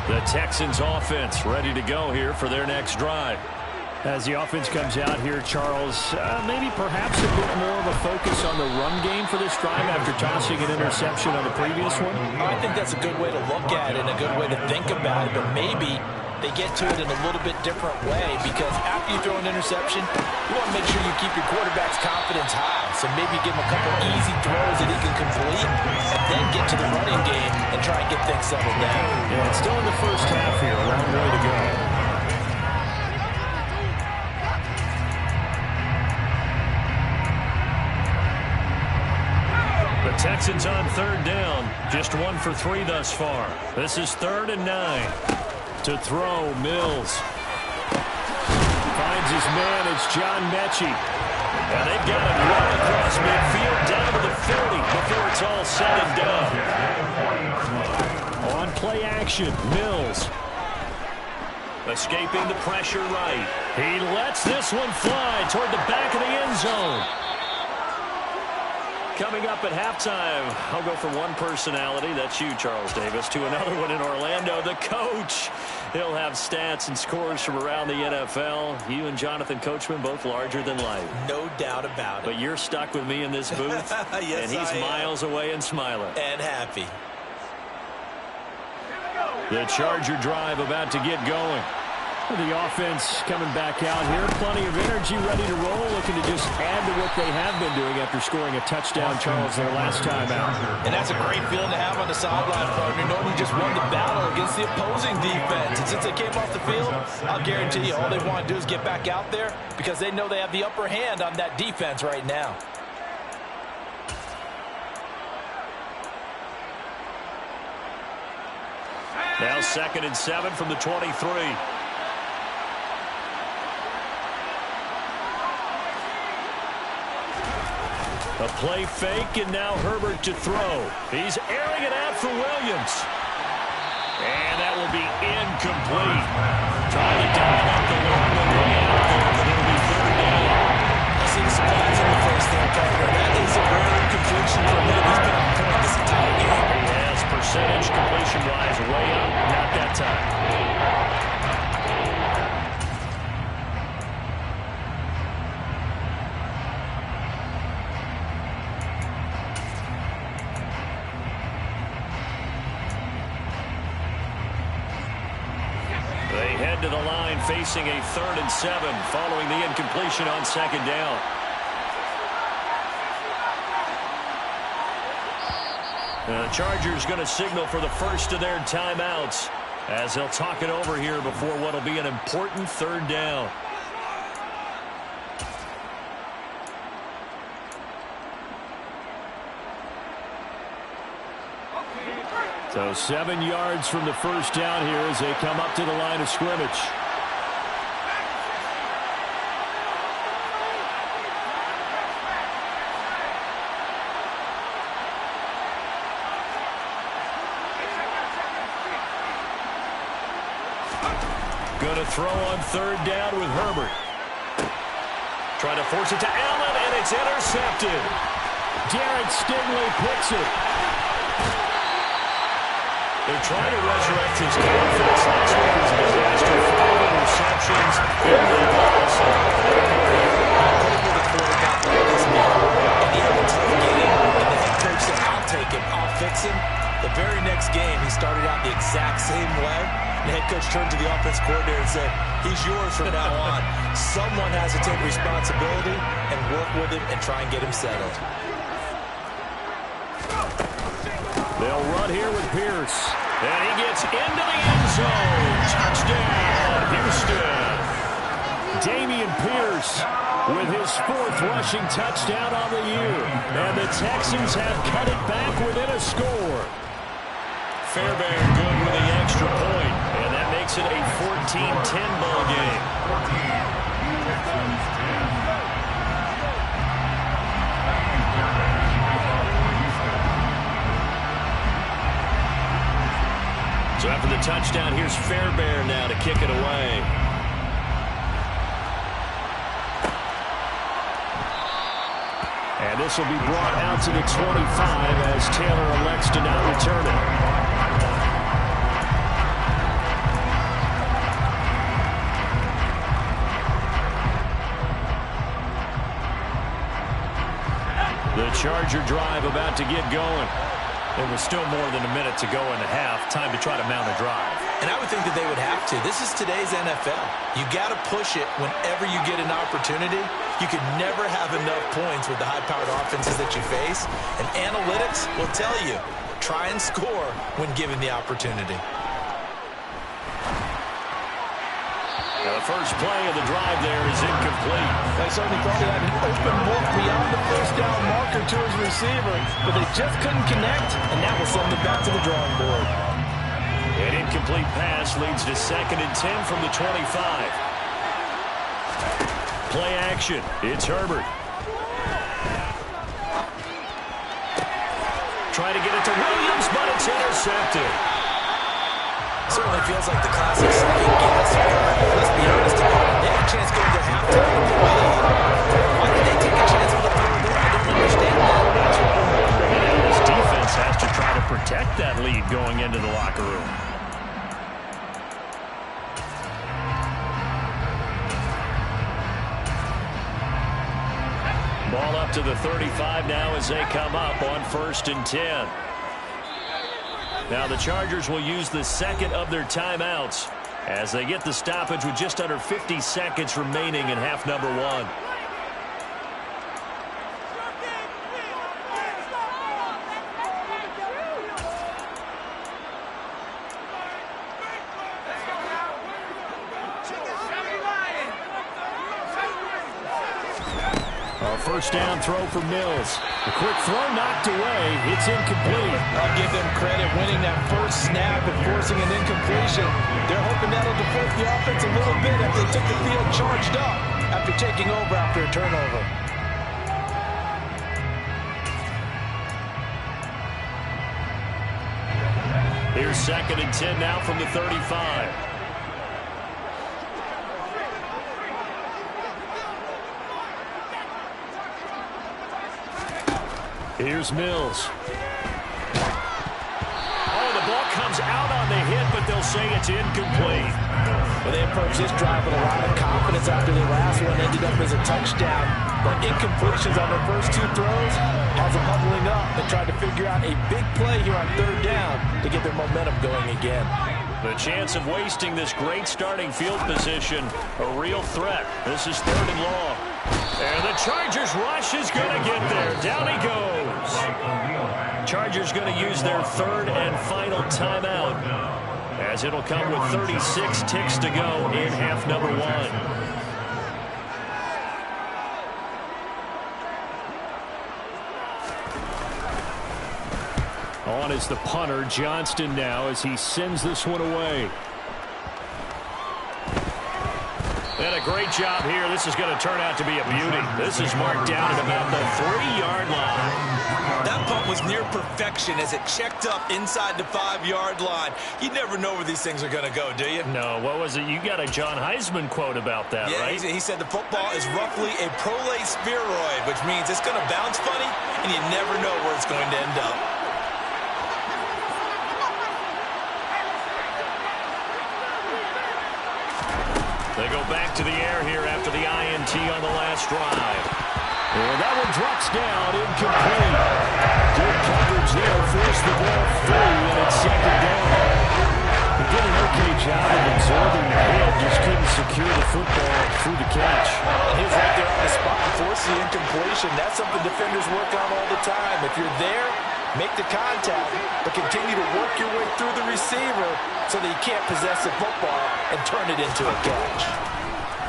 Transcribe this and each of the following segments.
The Texans offense ready to go here for their next drive. As the offense comes out here, Charles, maybe perhaps a bit more of a focus on the run game for this drive after tossing an interception on the previous one? I think that's a good way to look at it and a good way to think about it, but maybe they get to it in a little bit different way, because after you throw an interception, you want to make sure you keep your quarterback's confidence high. So maybe give him a couple easy throws that he can complete, and then get to the running game and try and get things settled down. Yeah, it's still in the first half here. A long way to go. The Texans on third down. Just 1 for 3 thus far. This is 3rd and 9. To throw, Mills. Finds his man, it's John Mechie. And they've got him right across midfield down to the 30 before it's all said and done. On play action, Mills. Escaping the pressure right. He lets this one fly toward the back of the end zone. Coming up at halftime, I'll go from one personality, that's you, Charles Davis, to another one in Orlando, the coach. He'll have stats and scores from around the NFL. You and Jonathan Coachman, both larger than life. No doubt about it. But you're stuck with me in this booth, yes, and he's miles away and smiling. And happy. The Charger drive about to get going. The offense coming back out here. Plenty of energy, ready to roll, looking to just add to what they have been doing after scoring a touchdown, Charles, their last time out. And that's a great feeling to have on the sideline, partner, knowing you just won the battle against the opposing defense. And since they came off the field, I'll guarantee you all they want to do is get back out there, because they know they have the upper hand on that defense right now. Now 2nd and 7 from the 23. A play fake, and now Herbert to throw. He's airing it out for Williams. And that will be incomplete. Trying to dial up the long one way out there, but it'll be 3rd down. I see the surprise in the first there, partner. That is a rare incompletion for him. He's been on point this entire game. He has percentage completion-wise way up. Not that time. To the line, facing a 3rd and 7 following the incompletion on 2nd down. The Chargers going to signal for the first of their timeouts as they'll talk it over here before what will be an important 3rd down. So 7 yards from the first down here as they come up to the line of scrimmage. Going to throw on 3rd down with Herbert. Trying to force it to Allen, and it's intercepted. Derek Stingley picks it. They're trying to resurrect his confidence. Last week was a disaster. 5 interceptions. And the quarterback like this now, and he had a tough game, and the head coach said, I'll take him, I'll fix him. The very next game, he started out the exact same way. The head coach turned to the offense coordinator and said, he's yours from now on. Someone has to take responsibility and work with him and try and get him settled. They'll run here with Pierce. And he gets into the end zone. Touchdown, Houston. Dameon Pierce with his 4th rushing touchdown on the year. And the Texans have cut it back within a score. Fairbairn good with the extra point. And that makes it a 14-10 ball game. So after the touchdown, here's Fairbairn now to kick it away. And this will be brought out to the 25 as Taylor elects to not return it. Charger drive about to get going. There was still more than a minute to go in the half. Time to try to mount a drive. And I would think that they would have to. This is today's NFL. You got to push it whenever you get an opportunity. You can never have enough points with the high-powered offenses that you face. And analytics will tell you, try and score when given the opportunity. Now the first play of the drive there is incomplete. They certainly thought he had an open look beyond the first down marker to his receiver, but they just couldn't connect, and that will send them back to the drawing board. An incomplete pass leads to 2nd and 10 from the 25. Play action. It's Herbert. Trying to get it to Williams, but it's intercepted. Certainly feels like the classic second guess. Let's be honest, they had a chance going to halftime with the lead. Why did they take a chance with the third there? I don't understand that. And this defense has to try to protect that lead going into the locker room. Ball up to the 35 now as they come up on 1st and 10. Now the Chargers will use the second of their timeouts as they get the stoppage with just under 50 seconds remaining in half number 1. First down throw for Mills. A quick throw knocked away. It's incomplete. I'll give them credit winning that first snap and forcing an incompletion. They're hoping that'll deflate the offense a little bit if they took the field charged up after taking over after a turnover. Here's 2nd and 10 now from the 35. Here's Mills. Oh, the ball comes out on the hit, but they'll say it's incomplete. Well, they approached this drive with a lot of confidence after the last one ended up as a touchdown. But incompletions on their first 2 throws has them huddling up and trying to figure out a big play here on 3rd down to get their momentum going again. The chance of wasting this great starting field position, a real threat. This is 3rd and long. And the Chargers rush is going to get there. Down he goes. Chargers going to use their 3rd and final timeout, as it'll come with 36 ticks to go in half number 1. On is the punter, Johnston, now as he sends this one away. And a great job here. This is going to turn out to be a beauty. This is marked down at about the 3-yard line. That punt was near perfection as it checked up inside the 5-yard line. You never know where these things are going to go, do you? No, what was it? You got a John Heisman quote about that, yeah, right? He said the football is roughly a prolate spheroid, which means it's going to bounce funny, and you never know where it's going to end up. They go back to the air here after the INT on the last drive. And that one drops down, incomplete. Good coverage there, forced the ball through, and it's 2nd down. He did an okay job of absorbing the hit, just couldn't secure the football through the catch. And he was right there on the spot and forced the incompletion. That's something defenders work on all the time. If you're there, make the contact, but continue to work your way through the receiver so that you can't possess the football and turn it into a catch.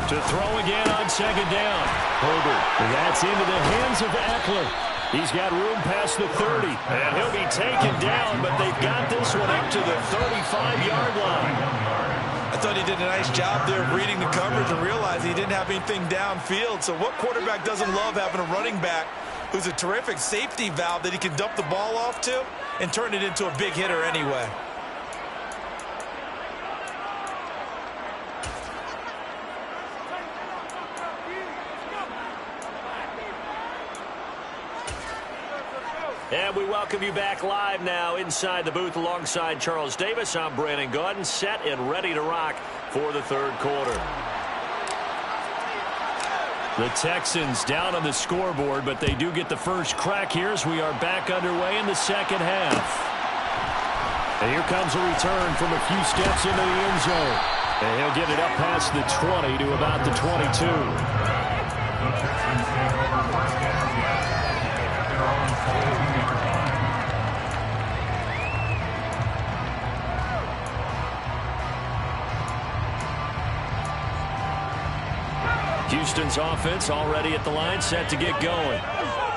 To throw again on 2nd down. Herbert, that's into the hands of Eckler. He's got room past the 30, and he'll be taken down, but they've got this one up to the 35-yard line. I thought he did a nice job there of reading the coverage and realized he didn't have anything downfield. So what quarterback doesn't love having a running back who's a terrific safety valve that he can dump the ball off to and turn it into a big hitter anyway? And we welcome you back live now inside the booth alongside Charles Davis. I'm Brandon Gaudin, set and ready to rock for the 3rd quarter. The Texans down on the scoreboard, but they do get the first crack here as we are back underway in the second half. And here comes a return from a few steps into the end zone. And he'll get it up past the 20 to about the 22. Houston's offense already at the line, set to get going.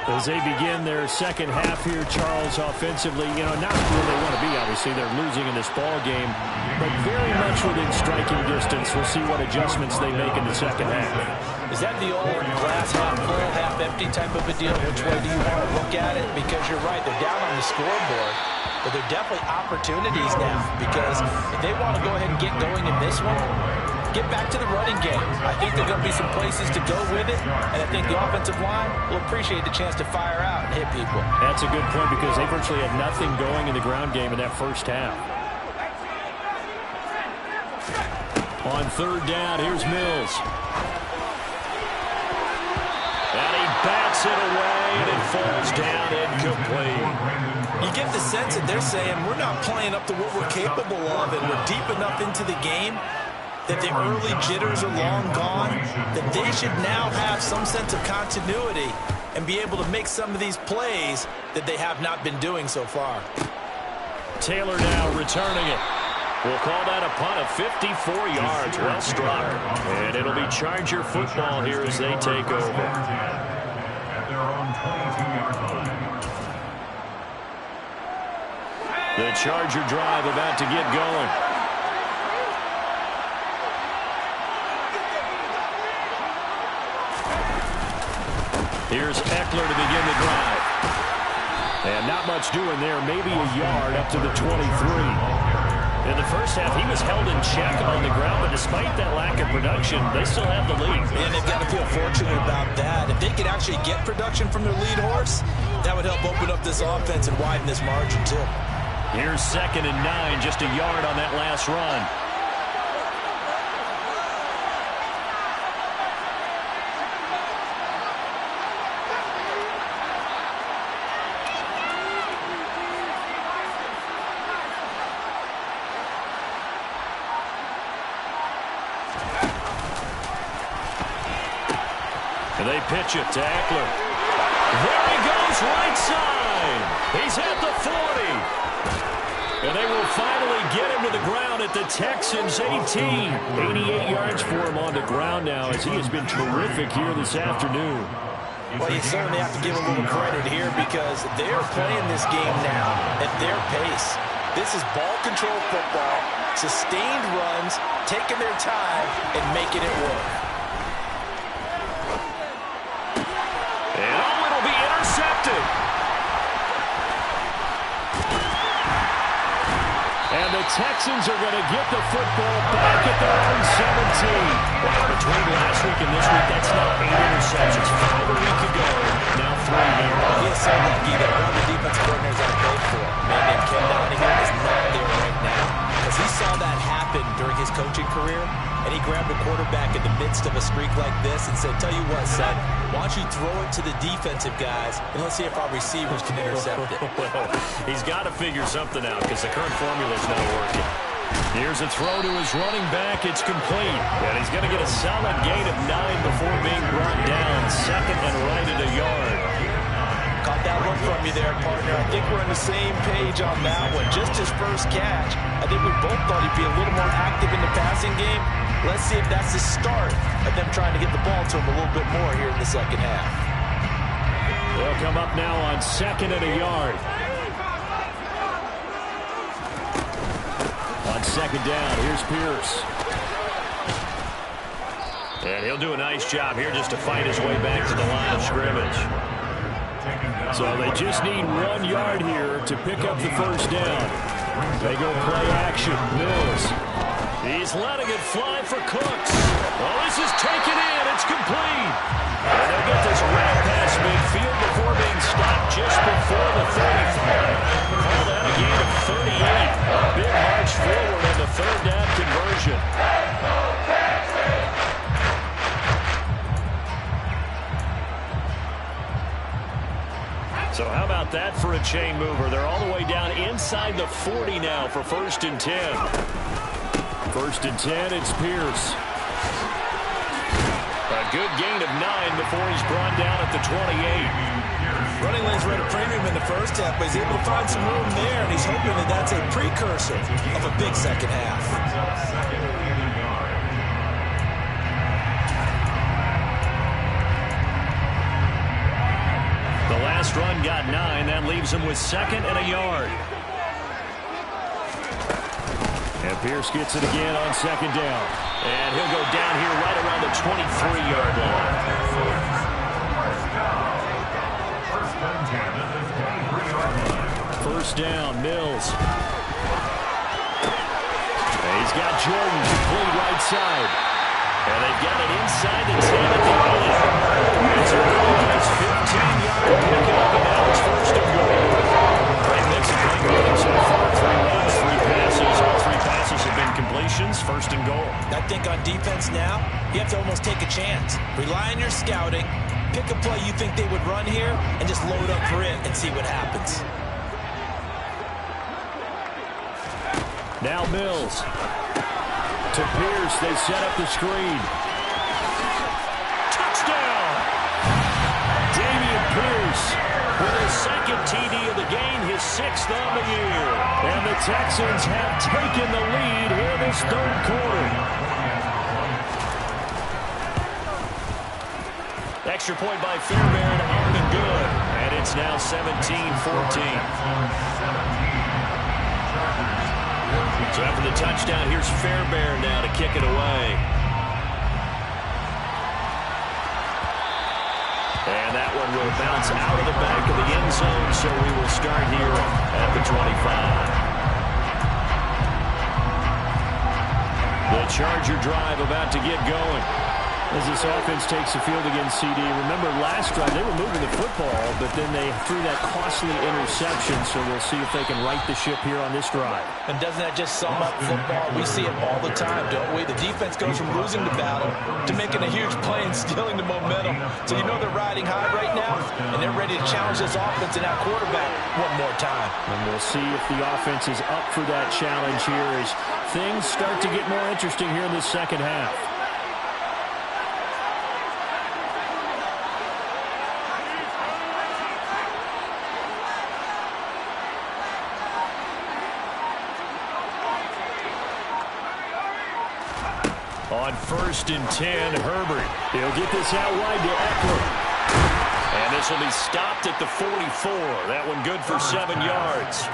As they begin their second half here, Charles, offensively, not where they want to be, obviously. They're losing in this ball game, but very much within striking distance. We'll see what adjustments they make in the second half. Is that the old glass half full, half empty type of a deal? Which way do you want to look at it? Because you're right, they're down on the scoreboard, but they're definitely opportunities now, because if they want to go ahead and get going in this one, get back to the running game. I think there are going to be some places to go with it, and I think the offensive line will appreciate the chance to fire out and hit people. That's a good point because they virtually had nothing going in the ground game in that first half. On third down, here's Mills. And he bats it away, and it falls down incomplete. You get the sense that they're saying we're not playing up to what we're capable of, and we're deep enough into the game that the early jitters are long gone, that they should now have some sense of continuity and be able to make some of these plays that they have not been doing so far. Taylor now returning it. We'll call that a punt of 54 yards. Well struck. And it'll be Charger football here as they take over. The Charger drive about to get going. Here's Eckler to begin the drive. And not much doing there, maybe a yard up to the 23. In the first half, he was held in check on the ground, but despite that lack of production, they still have the lead. And they've got to feel fortunate about that. If they could actually get production from their lead horse, that would help open up this offense and widen this margin too. Here's 2nd and 9, just a yard on that last run. And they pitch it to Eckler. There he goes, right side. He's at the 40. And they will finally get him to the ground at the Texans' 18. 88 yards for him on the ground now as he has been terrific here this afternoon. Well, you certainly have to give a little credit here because they're playing this game now at their pace. This is ball control football, sustained runs, taking their time, and making it work. And it'll be intercepted. And the Texans are going to get the football back at their own 17. Wow, between last week and this week, that's now 8 interceptions. 5 a week ago, now 3 here. He is so lucky that one of the defensive coordinators I played for, a man named Ken Donahue, is not there right now. Because he saw that happen during his coaching career, and he grabbed a quarterback in the midst of a streak like this and said, tell you what, son, why don't you throw it to the defensive guys, and let's see if our receivers can intercept it. Well, he's got to figure something out because the current formula is not working. Here's a throw to his running back. It's complete. And he's going to get a solid gain of 9 before being brought down. 2nd and right at a yard. Caught that one from you there, partner. I think we're on the same page on that one. Just his first catch. I think we both thought he'd be a little more active in the passing game. Let's see if that's the start of them trying to get the ball to him a little bit more here in the second half. They'll come up now on 2nd and a yard. On 2nd down, here's Pierce. And he'll do a nice job here just to fight his way back to the line of scrimmage. So they just need 1 yard here to pick up the first down. They go play action. Mills. He's letting it fly for Cooks. Well, this is taken in. It's complete. And they'll get this wrap past midfield before being stopped just before the 35. Call that a gain of 38. A big march forward in the third down conversion. that for a chain mover. They're all the way down inside the 40 now for 1st and 10. 1st and 10, it's Pierce. A good gain of 9 before he's brought down at the 28. Running lanes were at a premium in the first half, but he's able to find some room there, and he's hoping that that's a precursor of a big second half. The last run got 9. That leaves him with 2nd and a yard. And Pierce gets it again on 2nd down. And he'll go down here right around the 23-yard line. First down, Mills. And he's got Jordan complete right side. And they've got it inside the 10 at the 8. It's a nice 15-yard pickup, and now it's 1st and goal. Great mix of play calling so far. 3 runs, 3 passes. All 3 passes have been completions. 1st and goal. I think on defense now, you have to almost take a chance. Rely on your scouting. Pick a play you think they would run here, and just load up for it and see what happens. Now Mills. To Pierce, they set up the screen. Touchdown! Dameon Pierce with his 2nd TD of the game, his 6th on the year. And the Texans have taken the lead here this 3rd quarter. Extra point by Fairbairn, up and good. And it's now 17-14. So after the touchdown, here's Fairbairn now to kick it away. And that one will bounce out of the back of the end zone, so we will start here at the 25. The Charger drive about to get going. As this offense takes the field against CD. Remember, last drive, they were moving the football, but then they threw that costly interception, so we'll see if they can right the ship here on this drive. And doesn't that just sum up football? We see it all the time, don't we? The defense goes from losing the battle to making a huge play and stealing the momentum. So you know they're riding high right now, and they're ready to challenge this offense and our quarterback one more time. And we'll see if the offense is up for that challenge here as things start to get more interesting here in this 2nd half. On 1st and 10, Herbert. He'll get this out wide to Eckler. And this will be stopped at the 44. That one good for 7 yards.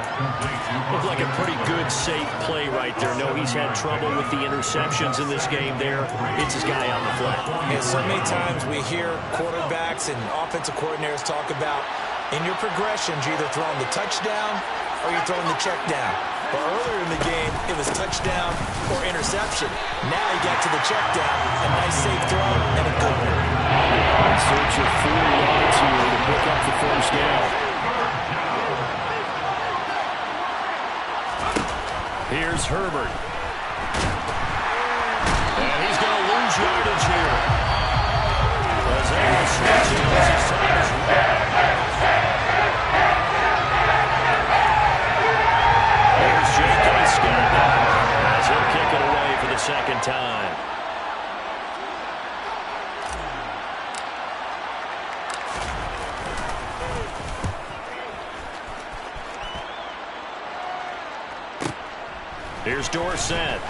Looked like a pretty good, safe play right there. No, he's had trouble with the interceptions in this game there. It's his guy on the flat. And so many times we hear quarterbacks and offensive coordinators talk about in your progressions, you're either throwing the touchdown or you're throwing the check down. But earlier in the game, it was touchdown or interception. Now he got to the check down. A nice safe throw and a good one. In search of 4 yards here to pick up the 1st down. Here's Herbert. And he's going to lose yardage here. As they will switch in as his time is running. As he'll kick it away for the 2nd time. Here's Dorsett.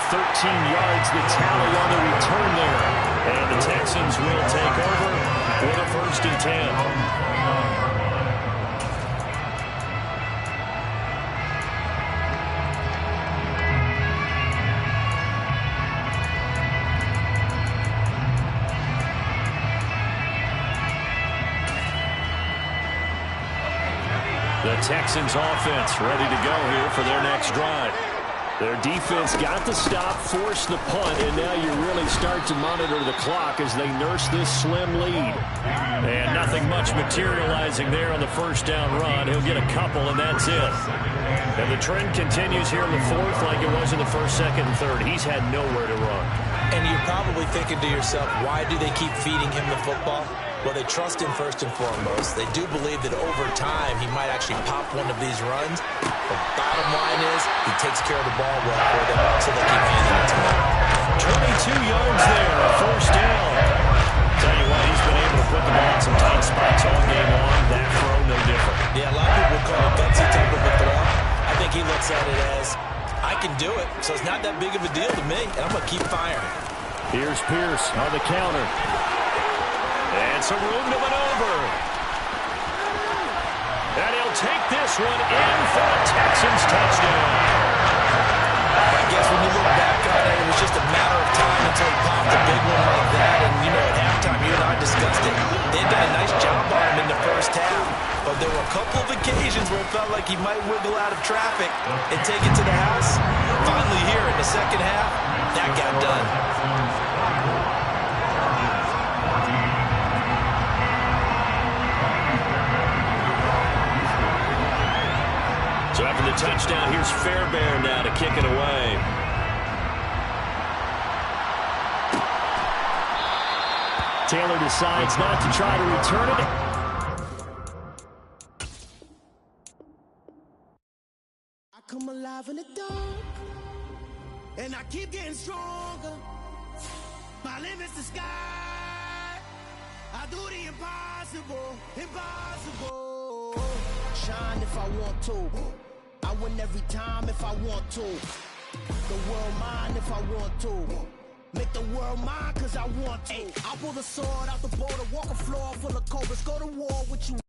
13 yards the tally on the return there. And the Texans will take over with a 1st and 10. The Texans offense ready to go here for their next drive. Their defense got the stop, forced the punt, and now you really start to monitor the clock as they nurse this slim lead. And nothing much materializing there on the 1st down run. He'll get a couple, and that's it. And the trend continues here in the 4th like it was in the 1st, 2nd, and 3rd. He's had nowhere to run. And you're probably thinking to yourself, why do they keep feeding him the football? Well, they trust him first and foremost. They do believe that over time he might actually pop one of these runs. The bottom line is he takes care of the ball well for them, so they keep handing it to him. 22 yards there, a first down. Tell you what, he's been able to put the ball in some tight spots all game long. That throw, no different. Yeah, a lot of people call it gutsy type of a throw. I think he looks at it as, I can do it, so it's not that big of a deal to me, and I'm going to keep firing. Here's Pierce on the counter. And some room to maneuver. And he'll take this one in for a Texans touchdown. I guess when you look back on it, it was just a matter of time until he popped a big one like that. And, you know, at halftime, you and I discussed it. They'd done a nice job on him in the first half. But there were a couple of occasions where it felt like he might wiggle out of traffic and take it to the house. Finally here in the second half, that got done. So after the touchdown, here's Fairbairn now to kick it away. Taylor decides not to try to return it. I come alive in the dark, and I keep getting stronger. My limit's the sky. I do the impossible, impossible. Shine if I want to. I win every time if I want to. The world mine if I want to. Make the world mine cause I want to. I pull the sword out the border, walk a floor full of cobras, go to war with you.